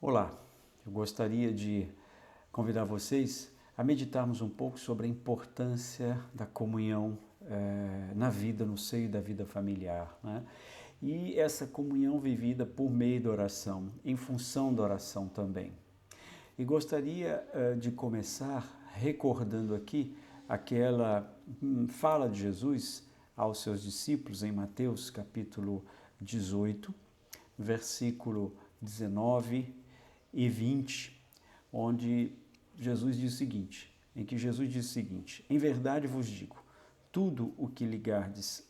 Olá, eu gostaria de convidar vocês a meditarmos um pouco sobre a importância da comunhão na vida, no seio da vida familiar, né? E essa comunhão vivida por meio da oração, em função da oração também. E gostaria de começar recordando aqui aquela fala de Jesus aos seus discípulos em Mateus capítulo 18, versículo 19 e 20, onde Jesus diz o seguinte, em verdade vos digo, tudo o que ligardes,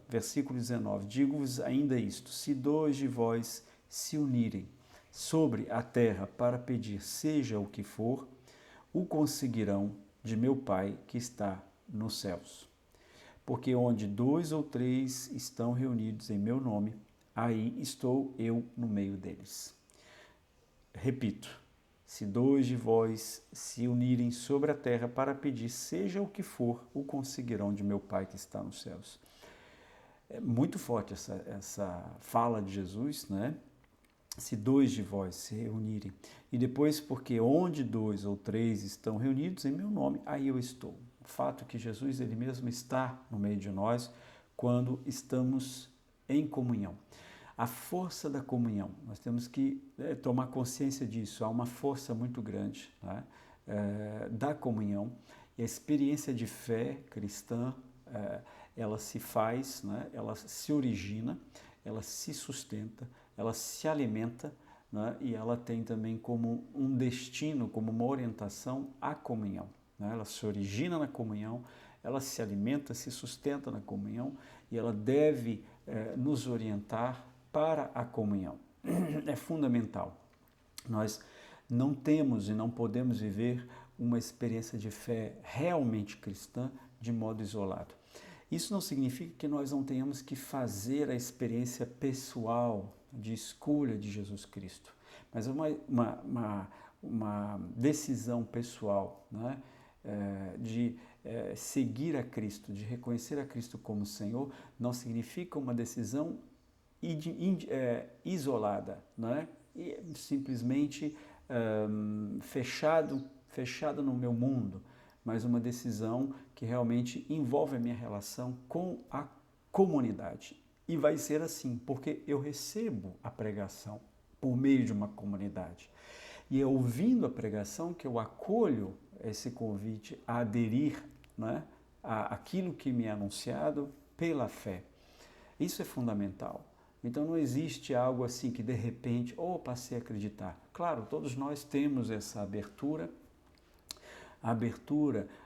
versículo 19, digo-vos ainda isto, se dois de vós se unirem sobre a terra para pedir seja o que for, o conseguirão de meu Pai que está nos céus. Porque onde dois ou três estão reunidos em meu nome, aí estou eu no meio deles. Repito, se dois de vós se unirem sobre a terra para pedir seja o que for, o conseguirão de meu Pai que está nos céus. É muito forte essa fala de Jesus, né? Se dois de vós se reunirem. E depois, porque onde dois ou três estão reunidos em meu nome, aí eu estou. O fato é que Jesus, ele mesmo está no meio de nós quando estamos em comunhão. A força da comunhão, nós temos que tomar consciência disso, há uma força muito grande, né, da comunhão, e a experiência de fé cristã, ela se faz, né, ela se origina, ela se sustenta, ela se alimenta, né, e ela tem também como um destino, como uma orientação a comunhão. Né, ela se origina na comunhão, ela se alimenta, se sustenta na comunhão e ela deve nos orientar para a comunhão. É fundamental. Nós não temos e não podemos viver uma experiência de fé realmente cristã de modo isolado. Isso não significa que nós não tenhamos que fazer a experiência pessoal de escolha de Jesus Cristo, mas é uma decisão pessoal, né? De seguir a Cristo, de reconhecer a Cristo como Senhor, não significa uma decisão isolada, né? E simplesmente fechado no meu mundo, mas uma decisão que realmente envolve a minha relação com a comunidade. E vai ser assim, porque eu recebo a pregação por meio de uma comunidade. E é ouvindo a pregação que eu acolho esse convite a aderir, né, àquilo que me é anunciado pela fé. Isso é fundamental. Então não existe algo assim que de repente, passei a acreditar. Claro, todos nós temos essa abertura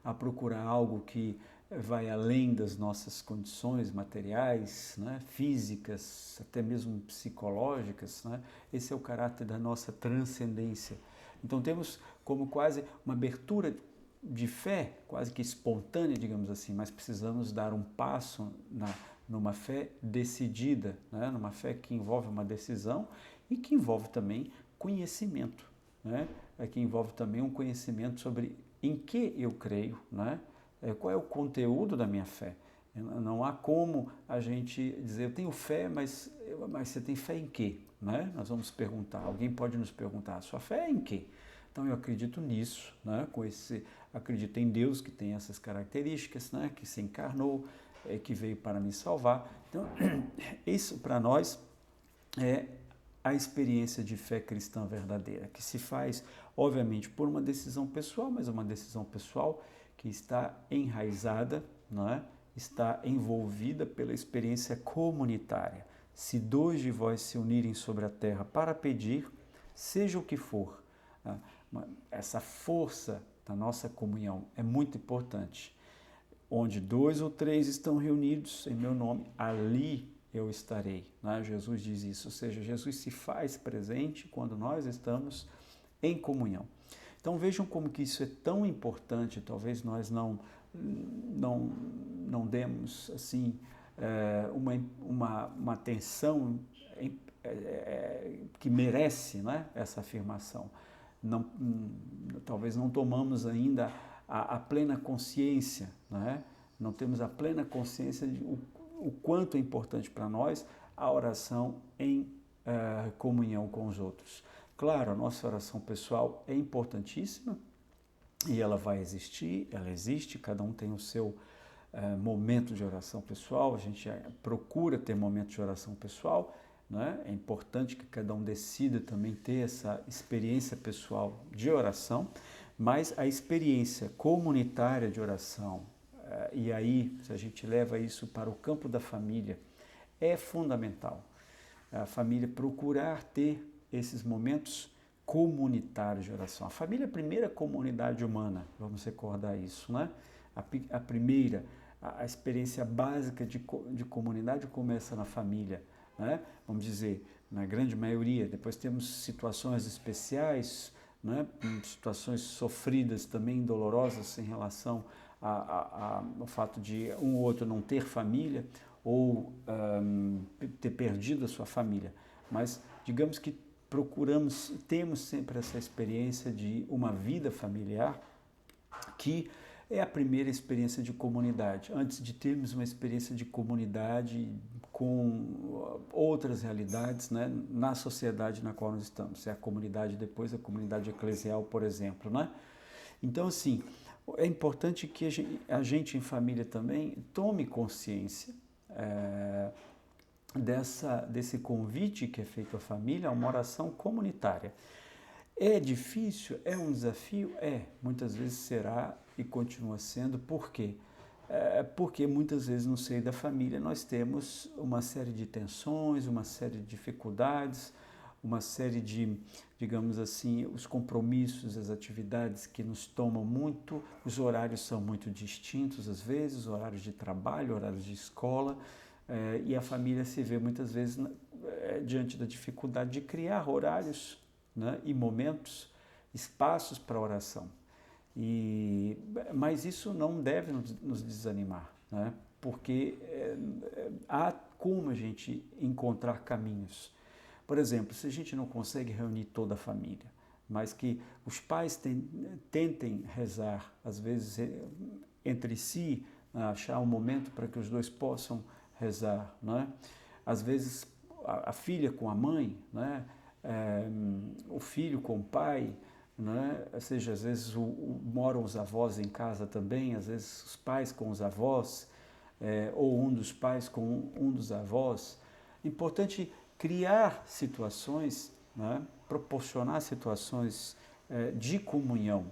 a procurar algo que vai além das nossas condições materiais, né, físicas, até mesmo psicológicas, né? Esse é o caráter da nossa transcendência. Então temos como quase uma abertura de fé, quase que espontânea, digamos assim, mas precisamos dar um passo numa fé decidida, né? Numa fé que envolve uma decisão e que envolve também conhecimento, né? Que envolve também um conhecimento sobre em que eu creio, né? Qual é o conteúdo da minha fé. Não há como a gente dizer, eu tenho fé, mas você tem fé em quê? Né? Nós vamos perguntar, alguém pode nos perguntar, sua fé é em quê? Então eu acredito nisso, né? Acredito em Deus que tem essas características, né? Que se encarnou, que veio para me salvar. Então isso para nós é a experiência de fé cristã verdadeira, que se faz, obviamente, por uma decisão pessoal, mas uma decisão pessoal que está enraizada, não é? Está envolvida pela experiência comunitária. Se dois de vós se unirem sobre a terra para pedir, seja o que for, essa força da nossa comunhão é muito importante. Onde dois ou três estão reunidos em meu nome, ali eu estarei. Né? Jesus diz isso, ou seja, Jesus se faz presente quando nós estamos em comunhão. Então vejam como que isso é tão importante, talvez nós não demos assim uma atenção que merece, né, essa afirmação. Talvez não tomamos ainda a plena consciência, né? Não temos a plena consciência de o quanto é importante para nós a oração em comunhão com os outros. Claro, a nossa oração pessoal é importantíssima e ela vai existir, ela existe, cada um tem o seu momento de oração pessoal, a gente procura ter momento de oração pessoal, né? É importante que cada um decida também ter essa experiência pessoal de oração, mas a experiência comunitária de oração, e aí se a gente leva isso para o campo da família, é fundamental. A família procurar ter esses momentos comunitários de oração. A família é a primeira comunidade humana, vamos recordar isso, né? A primeira, a experiência básica de comunidade começa na família, né? Vamos dizer, na grande maioria. Depois temos situações especiais, né? Situações sofridas também, dolorosas em relação ao fato de um ou outro não ter família ou ter perdido a sua família. Mas digamos que temos sempre essa experiência de uma vida familiar que é a primeira experiência de comunidade. Antes de termos uma experiência de comunidade com outras realidades, né, na sociedade na qual nós estamos. É a comunidade, depois a comunidade eclesial, por exemplo, né? Então, assim, é importante que a gente em família também tome consciência desse convite que é feito à família, a uma oração comunitária. É difícil? É um desafio? Muitas vezes será e continua sendo. Por quê? Porque muitas vezes no seio da família nós temos uma série de tensões, uma série de dificuldades, uma série de, digamos assim, os compromissos, as atividades que nos tomam muito, os horários são muito distintos às vezes, horários de trabalho, horários de escola, e a família se vê muitas vezes diante da dificuldade de criar horários, né, e momentos, espaços para oração. Mas isso não deve nos desanimar, né? Porque há como a gente encontrar caminhos. Por exemplo, se a gente não consegue reunir toda a família, mas que os pais tentem rezar, às vezes entre si, achar um momento para que os dois possam rezar, né? Às vezes a filha com a mãe, né? O filho com o pai, né? Ou seja, às vezes moram os avós em casa também, às vezes os pais com os avós, ou um dos pais com um dos avós. Importante criar situações, né? Proporcionar situações de comunhão,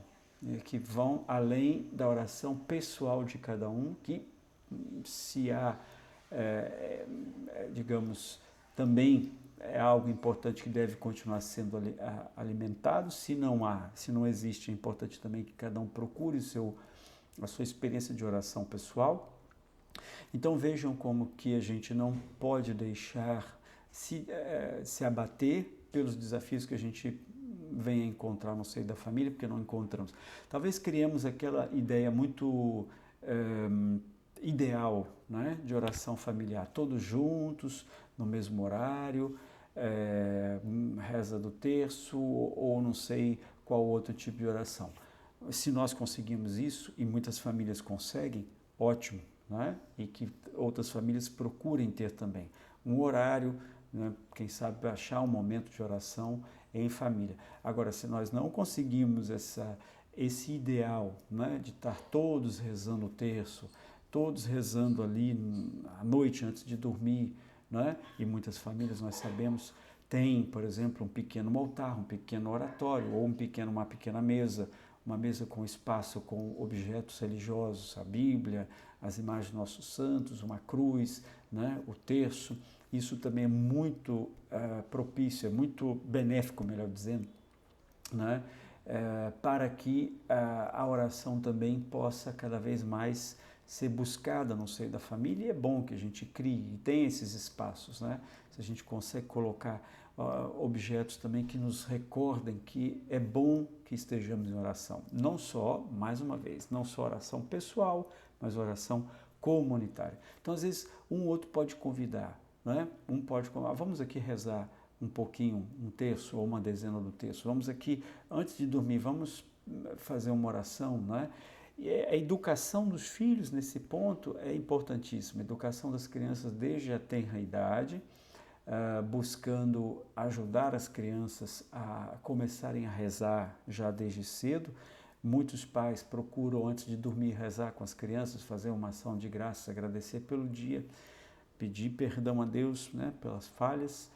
que vão além da oração pessoal de cada um, que se há, digamos, também é algo importante que deve continuar sendo alimentado. Se não existe, é importante também que cada um procure a sua experiência de oração pessoal. Então vejam como que a gente não pode deixar se abater pelos desafios que a gente vem a encontrar no seio da família, porque não encontramos. Talvez criemos aquela ideia muito ideal, né, de oração familiar, todos juntos, no mesmo horário, reza do terço ou não sei qual outro tipo de oração. Se nós conseguimos isso, e muitas famílias conseguem, ótimo, né? E que outras famílias procurem ter também um horário, né? Quem sabe achar um momento de oração em família. Agora, se nós não conseguimos esse ideal, né, de estar todos rezando o terço, todos rezando ali à noite antes de dormir, né? E muitas famílias, nós sabemos, têm, por exemplo, um pequeno altar, um pequeno oratório, ou uma pequena mesa, uma mesa com espaço com objetos religiosos, a Bíblia, as imagens dos nossos santos, uma cruz, né? O terço. Isso também é muito propício, é muito benéfico, melhor dizendo, né? Para que a oração também possa cada vez mais ser buscada no seio da família. E é bom que a gente crie e tenha esses espaços, né? Se a gente consegue colocar objetos também que nos recordem que é bom que estejamos em oração. Não só, mais uma vez, não só oração pessoal, mas oração comunitária. Então, às vezes, um outro pode convidar, né? Vamos aqui rezar um pouquinho, um terço ou uma dezena do terço. Vamos aqui, antes de dormir, vamos fazer uma oração, né? E a educação dos filhos nesse ponto é importantíssima. A educação das crianças desde a tenra idade, buscando ajudar as crianças a começarem a rezar já desde cedo. Muitos pais procuram, antes de dormir, rezar com as crianças, fazer uma ação de graças, agradecer pelo dia, pedir perdão a Deus, né, pelas falhas,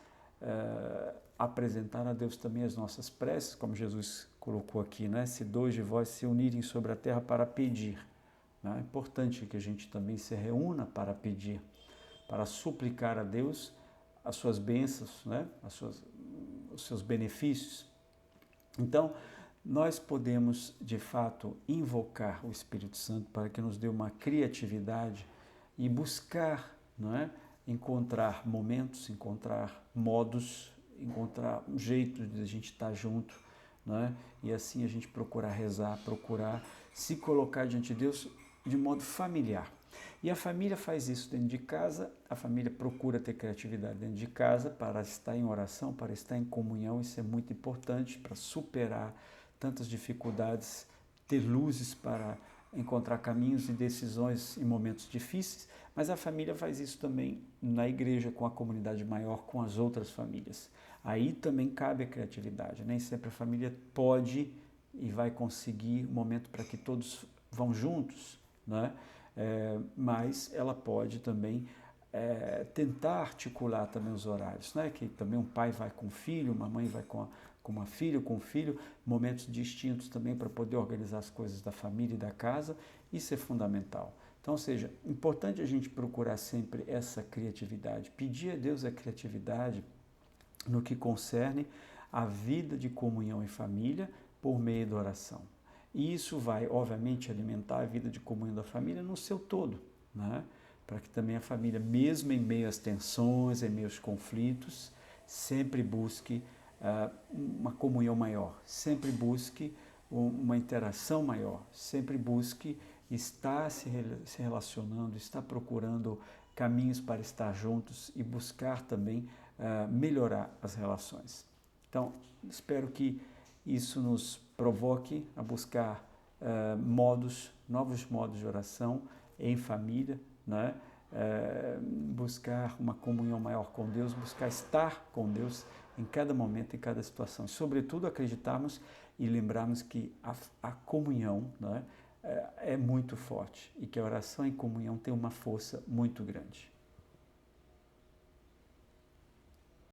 apresentar a Deus também as nossas preces, como Jesus colocou aqui, né, se dois de vós se unirem sobre a terra para pedir. Né, é importante que a gente também se reúna para pedir, para suplicar a Deus as suas bênçãos, né, os seus benefícios. Então, nós podemos, de fato, invocar o Espírito Santo para que nos dê uma criatividade e buscar, não é? Encontrar momentos, encontrar modos, encontrar um jeito de a gente estar junto, não é? E assim a gente procurar rezar, procurar se colocar diante de Deus de modo familiar. E a família faz isso dentro de casa, a família procura ter criatividade dentro de casa para estar em oração, para estar em comunhão. Isso é muito importante para superar tantas dificuldades, ter luzes para encontrar caminhos e decisões em momentos difíceis, mas a família faz isso também na igreja, com a comunidade maior, com as outras famílias. Aí também cabe a criatividade, nem sempre a família pode e vai conseguir um momento para que todos vão juntos, né? Mas ela pode também tentar articular também os horários, né? Que também um pai vai com o filho, uma mãe vai com uma filha, com o filho, momentos distintos também para poder organizar as coisas da família e da casa. Isso é fundamental. Então, ou seja, importante a gente procurar sempre essa criatividade, pedir a Deus a criatividade no que concerne a vida de comunhão em família por meio da oração. E isso vai, obviamente, alimentar a vida de comunhão da família no seu todo, né? Para que também a família, mesmo em meio às tensões, em meio aos conflitos, sempre busque uma comunhão maior, sempre busque uma interação maior, sempre busque estar se relacionando, estar procurando caminhos para estar juntos e buscar também melhorar as relações. Então, espero que isso nos provoque a buscar novos modos de oração em família, né? Buscar uma comunhão maior com Deus, buscar estar com Deus em cada momento, em cada situação. E, sobretudo, acreditarmos e lembrarmos que a comunhão, né, é muito forte e que a oração em comunhão tem uma força muito grande.